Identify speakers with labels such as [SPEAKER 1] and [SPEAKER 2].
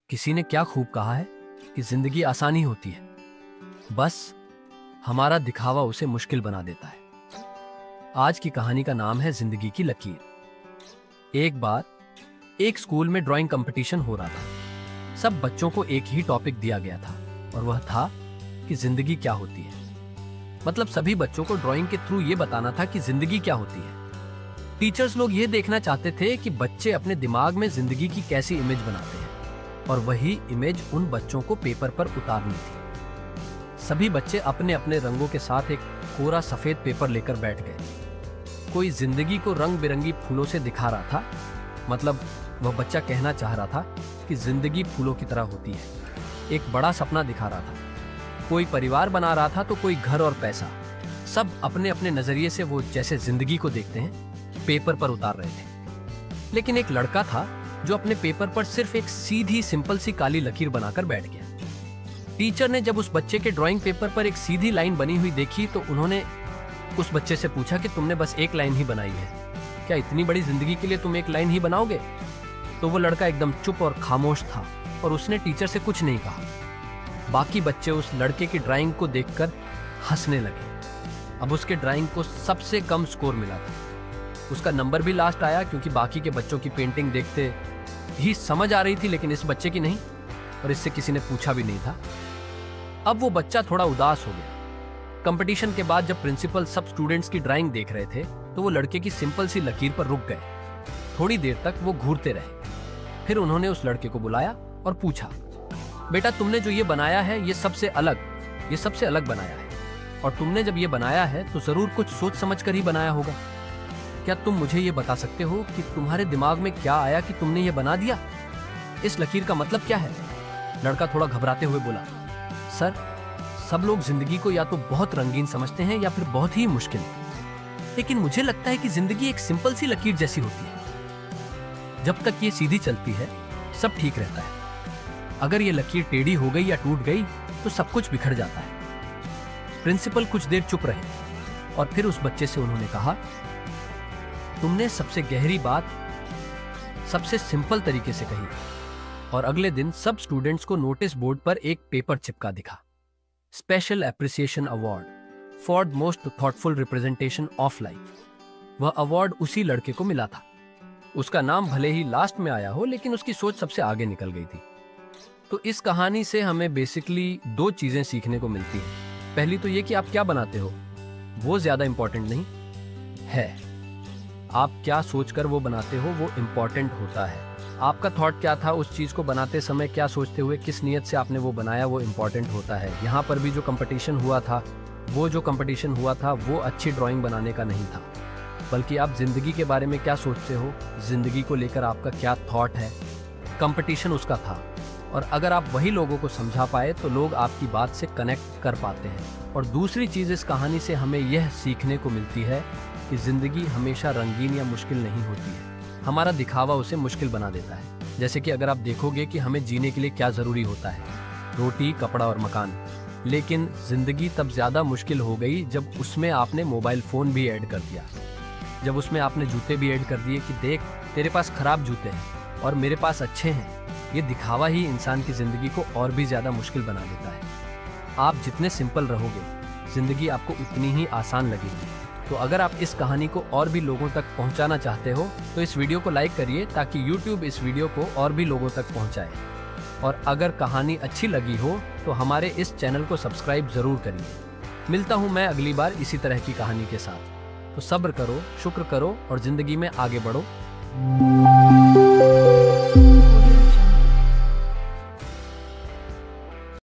[SPEAKER 1] किसी ने क्या खूब कहा है कि जिंदगी आसानी होती है, बस हमारा दिखावा उसे मुश्किल बना देता है। आज की कहानी का नाम है जिंदगी की लकीर। एक बार एक स्कूल में ड्राइंग कंपटीशन हो रहा था। सब बच्चों को एक ही टॉपिक दिया गया था और वह था कि जिंदगी क्या होती है। मतलब सभी बच्चों को ड्राइंग के थ्रू ये बताना था कि जिंदगी क्या होती है। टीचर्स लोग ये देखना चाहते थे कि बच्चे अपने दिमाग में जिंदगी की कैसी इमेज बनाते हैं और वही इमेज उन बच्चों को पेपर पर उतारनी थी। सभी बच्चे अपने अपने रंगों के साथ एक कोरा सफेद पेपर लेकर बैठ गए। कोई जिंदगी को रंग बिरंगी फूलों से दिखा रहा था, मतलब वह बच्चा कहना चाह रहा था कि जिंदगी फूलों की तरह होती है। एक बड़ा सपना दिखा रहा था। कोई परिवार बना रहा था तो कोई घर और पैसा। सब अपने अपने नजरिए से वो जैसे जिंदगी को देखते हैं पेपर पर उतार रहे थे। लेकिन एक लड़का था जो अपने पेपर पर सिर्फ एक सीधी सिंपल सी काली लकीर बनाकर बैठ गया। टीचर ने जब उस बच्चे के ड्राइंग पेपर पर एक सीधी लाइन बनी हुई देखी तो उन्होंने उस बच्चे से पूछा कि तुमने बस एक लाइन ही बनाई है, क्या इतनी बड़ी जिंदगी के लिए तुम एक लाइन ही बनाओगे? तो वो लड़का एकदम चुप और खामोश था और उसने टीचर से कुछ नहीं कहा। बाकी बच्चे उस लड़के की ड्राइंग को देखकर हंसने लगे। अब उसके ड्राइंग को सबसे कम स्कोर मिला था। उसका नंबर भी लास्ट आया क्योंकि बाकी के बच्चों की पेंटिंग देखते ही समझ आ रही थी, लेकिन इस बच्चे की नहीं, और इससे किसी ने पूछा भी नहीं था। अब वो बच्चा थोड़ा उदास हो गया। कंपटीशन के बाद जब प्रिंसिपल सब स्टूडेंट्स की ड्राइंग देख रहे थे तो वो लड़के की सिंपल सी लकीर पर रुक गए। थोड़ी देर तक वो घूरते रहे। फिर उन्होंने उस लड़के को बुलाया और पूछा, बेटा तुमने जो ये बनाया है ये सबसे अलग बनाया है, और तुमने जब ये बनाया है तो जरूर कुछ सोच समझ कर ही बनाया होगा। क्या तुम मुझे ये बता सकते हो कि तुम्हारे दिमाग में क्या आया कि तुमने ये बना दिया? इस लकीर का मतलब क्या है? लड़का थोड़ा घबराते हुए बोला, सर, सब लोग जिंदगी को या तो बहुत रंगीन समझते हैं या फिर बहुत ही मुश्किल, लेकिन मुझे लगता है कि जिंदगी एक सिंपल सी लकीर जैसी होती है। जब तक ये सीधी चलती है सब ठीक रहता है। अगर ये लकीर टेढ़ी हो गई या टूट गई तो सब कुछ बिखर जाता है। प्रिंसिपल कुछ देर चुप रहे और फिर उस बच्चे से उन्होंने कहा, तुमने सबसे गहरी बात सबसे सिंपल तरीके से कही। और अगले दिन सब स्टूडेंट्स को नोटिस बोर्ड पर एक पेपर चिपका दिखा, special appreciation award for most thoughtful representation of life. वह अवार्ड उसी लड़के को मिला था। उसका नाम भले ही लास्ट में आया हो, लेकिन उसकी सोच सबसे आगे निकल गई थी। तो इस कहानी से हमें बेसिकली दो चीजें सीखने को मिलती हैं। पहली तो ये कि आप क्या बनाते हो वो ज्यादा इंपॉर्टेंट नहीं है, आप क्या सोचकर वो बनाते हो वो इम्पोर्टेंट होता है। आपका थॉट क्या था उस चीज को बनाते समय, क्या सोचते हुए, किस नियत से आपने वो बनाया, वो इम्पोर्टेंट होता है। यहाँ पर भी जो कंपटीशन हुआ था वो अच्छी ड्राइंग बनाने का नहीं था, बल्कि आप जिंदगी के बारे में क्या सोचते हो, जिंदगी को लेकर आपका क्या थॉट है, कंपटीशन उसका था। और अगर आप वही लोगों को समझा पाए तो लोग आपकी बात से कनेक्ट कर पाते हैं। और दूसरी चीज इस कहानी से हमें यह सीखने को मिलती है कि जिंदगी हमेशा रंगीन या मुश्किल नहीं होती है। हमारा दिखावा उसे मुश्किल बना देता है। जैसे कि अगर आप देखोगे कि हमें जीने के लिए क्या जरूरी होता है, रोटी, कपड़ा और मकान, लेकिन जिंदगी तब ज्यादा मुश्किल हो गई जब उसमें आपने मोबाइल फोन भी ऐड कर दिया, जब उसमें आपने जूते भी ऐड कर दिए कि देख तेरे पास खराब जूते हैं और मेरे पास अच्छे हैं। ये दिखावा ही इंसान की जिंदगी को और भी ज्यादा मुश्किल बना देता है। आप जितने सिंपल रहोगे जिंदगी आपको उतनी ही आसान लगेगी। तो अगर आप इस कहानी को और भी लोगों तक पहुंचाना चाहते हो तो इस वीडियो को लाइक करिए ताकि YouTube इस वीडियो को और भी लोगों तक पहुंचाए। और अगर कहानी अच्छी लगी हो तो हमारे इस चैनल को सब्सक्राइब जरूर करिए। मिलता हूं मैं अगली बार इसी तरह की कहानी के साथ। तो सब्र करो, शुक्र करो और जिंदगी में आगे बढ़ो।